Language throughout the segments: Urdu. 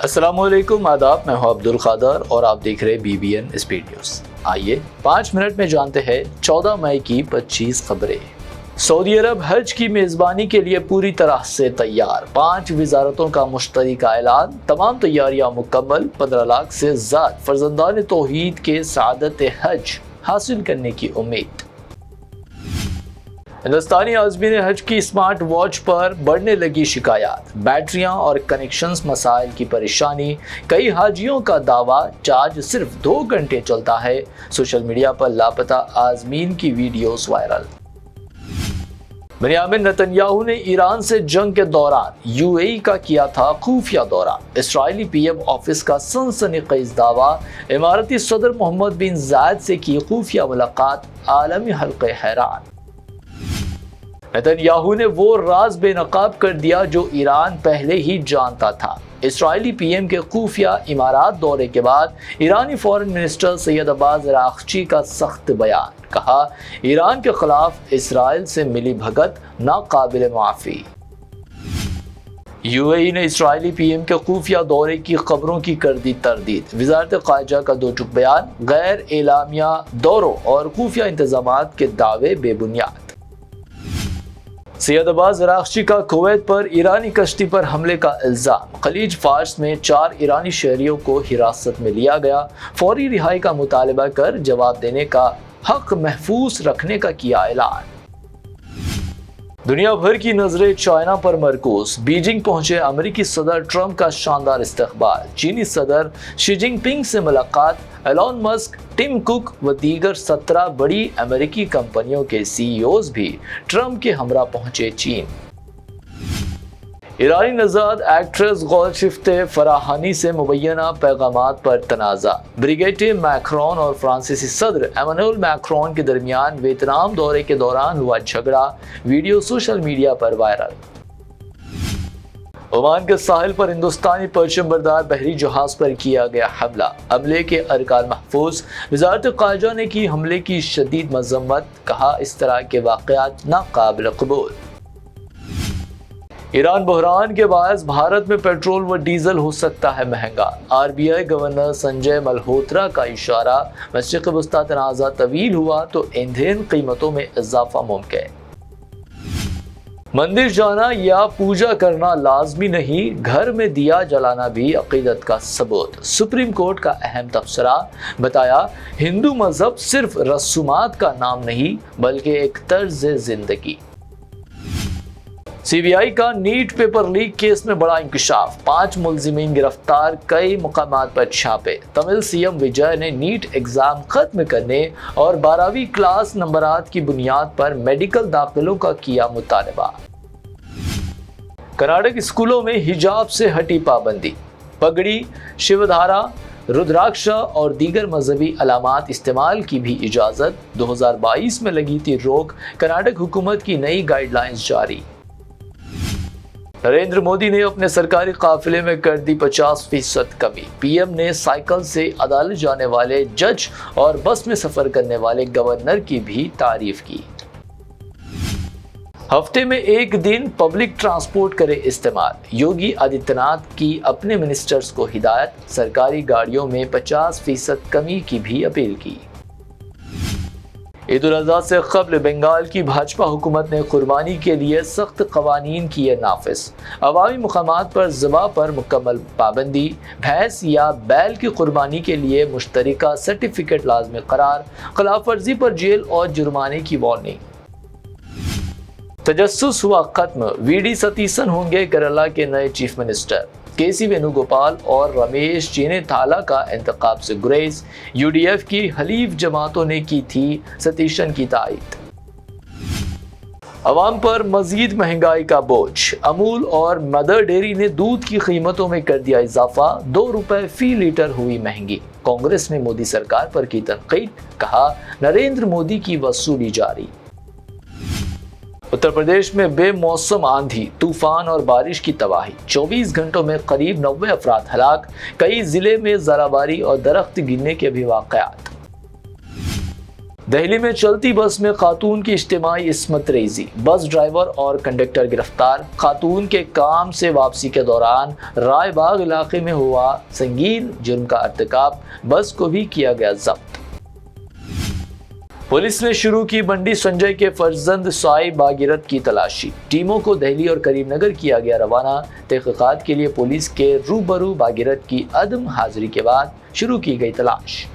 السلام علیکم، آداب، میں ہوں عبد القادر اور آپ دیکھ رہے BBN اسپیڈ نیوز۔ آئیے 5 منٹ میں جانتے ہیں 14 مئی کی 25 خبریں۔ سعودی عرب حج کی میزبانی کے لیے پوری طرح سے تیار، 5 وزارتوں کا مشترکہ اعلان، تمام تیاریاں مکمل، 15 لاکھ سے زائد فرزندان توحید کے سعادت حج حاصل کرنے کی امید۔ ہندوستانی عازمین حج کی اسمارٹ واچ پر بڑھنے لگی شکایات، بیٹریاں اور کنیکشنز مسائل کی پریشانی، کئی حاجیوں کا دعویٰ چارج صرف 2 گھنٹے چلتا ہے، سوشل میڈیا پر لاپتہ عازمین کی ویڈیوز وائرل۔ بنیامین نتنیاہو نے ایران سے جنگ کے دوران UAE کا کیا تھا خفیہ دورہ، اسرائیلی PM آفس کا سنسنی خیز دعویٰ، اماراتی صدر محمد بن زائد سے کی خفیہ ملاقات، عالمی حلقے حیران۔ نتنیاہو نے وہ راز بے نقاب کر دیا جو ایران پہلے ہی جانتا تھا۔ اسرائیلی PM کے خفیہ امارات دورے کے بعد ایرانی فارن منسٹر سید عباس اراغچی کا سخت بیان، کہا ایران کے خلاف اسرائیل سے ملی بھگت ناقابل معافی۔ UAE نے اسرائیلی PM کے خفیہ دورے کی خبروں کی کر دی تردید، وزارت خارجہ کا 2 ٹک بیان، غیر اعلامیہ دوروں اور خفیہ انتظامات کے دعوے بے بنیاد۔ سید عباس اراغچی کا کویت پر ایرانی کشتی پر حملے کا الزام، خلیج فارس میں 4 ایرانی شہریوں کو حراست میں لیا گیا، فوری رہائی کا مطالبہ کر جواب دینے کا حق محفوظ رکھنے کا کیا اعلان۔ دنیا بھر کی نظریں چائنا پر مرکوز، بیجنگ پہنچے امریکی صدر ٹرمپ کا شاندار استقبال، چینی صدر شی جن پنگ سے ملاقات، ایلون مسک، ٹم کوک و دیگر 17 بڑی امریکی کمپنیوں کے CEOs بھی ٹرمپ کے ہمراہ پہنچے چین۔ ایرانی نژاد ایکٹریس گولشفتے فراہانی سے مبینہ پیغامات پر تنازع، بریگیڈیئر میکرون اور فرانسیسی صدر ایمانوئل میکرون کے درمیان ویتنام دورے کے دوران ہوا جھگڑا، ویڈیو سوشل میڈیا پر وائرل۔ عمان کے ساحل پر ہندوستانی پرچم بردار بحری جہاز پر کیا گیا حملہ، عملے کے ارکان محفوظ، وزارت خارجہ نے کی حملے کی شدید مذمت، کہا اس طرح کے واقعات ناقابل قبول۔ ایران بحران کے باعث بھارت میں پیٹرول و ڈیزل ہو سکتا ہے مہنگا، RBI گورنر سنجے ملہوترا کا اشارہ، مشرق وسطی تنازع طویل ہوا تو ایندھن قیمتوں میں اضافہ ممکن۔ مندر جانا یا پوجا کرنا لازمی نہیں، گھر میں دیا جلانا بھی عقیدت کا ثبوت، سپریم کورٹ کا اہم تبصرہ، بتایا ہندو مذہب صرف رسومات کا نام نہیں بلکہ ایک طرز زندگی۔ CBI کا نیٹ پیپر لیک کیس میں بڑا انکشاف، 5 ملزمین گرفتار، کئی مقامات پر چھاپے، تمل CM وجے نے نیٹ ایگزام ختم کرنے اور 12ویں کلاس نمبرات کی بنیاد پر میڈیکل داخلوں کا کیا مطالبہ۔ کرناٹک اسکولوں میں حجاب سے ہٹی پابندی، پگڑی، شیو دھارا، رودراکشا اور دیگر مذہبی علامات استعمال کی بھی اجازت، 2022 میں لگی تھی روک، کرناٹک حکومت کی نئی گائیڈ لائنز جاری۔ نریندر مودی نے اپنے سرکاری قافلے میں کر دی 50% کمی، PM نے سائیکل سے عدالت جانے والے جج اور بس میں سفر کرنے والے گورنر کی بھی تعریف کی۔ ہفتے میں 1 دن پبلک ٹرانسپورٹ کرے استعمال، یوگی آدتیہ ناتھ کی اپنے منسٹرز کو ہدایت، سرکاری گاڑیوں میں 50% کمی کی بھی اپیل کی۔ عید الاضحیٰ سے قبل بنگال کی بھاجپا حکومت نے قربانی کے لیے سخت قوانین کیے نافذ، عوامی مقامات پر ذبح پر مکمل پابندی، بھینس یا بیل کی قربانی کے لیے مشترکہ سرٹیفکیٹ لازمی قرار، خلاف ورزی پر جیل اور جرمانے کی وارننگ۔ تجسس ہوا ختم، VD ستیسن ہوں گے کیرالہ کے نئے چیف منسٹر، KC وینوگوپال اور رمیش چینی تھالا کا انتخاب سے گریز، UDF کی حلیف جماعتوں نے کی تھی ستیشن کی تائید۔ عوام پر مزید مہنگائی کا بوجھ، امول اور مدر ڈیری نے دودھ کی قیمتوں میں کر دیا اضافہ، 2 روپے فی لیٹر ہوئی مہنگی، کانگریس نے مودی سرکار پر کی تنقید، کہا نریندر مودی کی وصولی جاری۔ اتر پردیش میں بے موسم آندھی، طوفان اور بارش کی تباہی، 24 گھنٹوں میں قریب 90 افراد ہلاک، کئی ضلع میں ژالہ باری اور درخت گرنے کے بھی واقعات۔ دہلی میں چلتی بس میں خاتون کی اجتماعی عصمت ریزی، بس ڈرائیور اور کنڈکٹر گرفتار۔ خاتون کے کام سے واپسی کے دوران رائے باغ علاقے میں ہوا سنگین جرم کا ارتکاب، بس کو بھی کیا گیا ضبط۔ پولیس نے شروع کی بنڈی سنجے کے فرزند سائی باگیرت کی تلاشی، ٹیموں کو دہلی اور کریم نگر کیا گیا روانہ۔ تحقیقات کے لیے پولیس کے روبرو باگیرت کی عدم حاضری کے بعد شروع کی گئی تلاش۔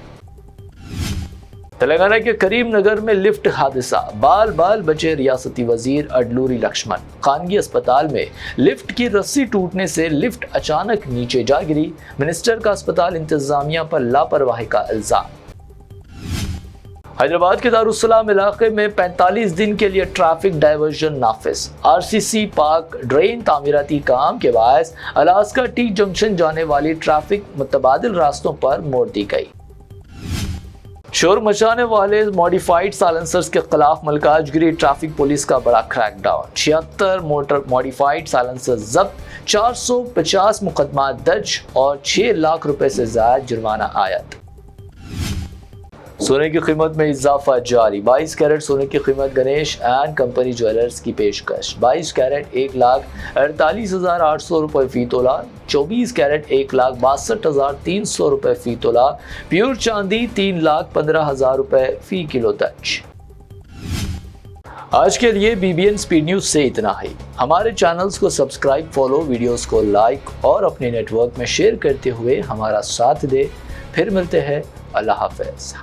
تلنگانہ کے کریم نگر میں لفٹ حادثہ، بال بال بچے ریاستی وزیر اڈلوری لکشمن۔ خانگی اسپتال میں لفٹ کی رسی ٹوٹنے سے لفٹ اچانک نیچے جا گری، منسٹر کا اسپتال انتظامیہ پر لاپرواہی کا الزام۔ حیدرآباد کے دارالسلام علاقے میں 45 دن کے لیے ٹریفک ڈائیورژن نافذ۔ RCC پارک ڈرین تعمیراتی کام کے باعث الاسکا ٹی جنکشن جانے والی ٹریفک متبادل راستوں پر موڑ دی گئی۔ شور مچانے والے ماڈیفائڈ سائلنسرز کے خلاف ملکاج گری ٹریفک پولیس کا بڑا کریک ڈاؤن، 76 موٹر ماڈیفائڈ سائلنسرز ضبط، 450 مقدمات درج اور 6 لاکھ روپے سے زائد جرمانہ عائد۔ سونے کی قیمت میں اضافہ جاری، 22 کیرٹ سونے کی قیمت گنیش اینڈ کمپنی جویلرز کی پیشکش، 22 کیرٹ 1,48,800 روپے فی تولہ، 24 کیرٹ 1,62,300 روپے فی تولہ، پیور چاندی 3,15,000 روپے فی کلو درج۔ آج کے لیے BBN سپیڈ نیوز سے اتنا ہی۔ ہمارے چینلز کو سبسکرائب، فالو، ویڈیوز کو لائک اور اپنے نیٹ ورک میں شیئر کرتے ہوئے ہمارا ساتھ دے۔ پھر ملتے ہیں، اللہ حافظ۔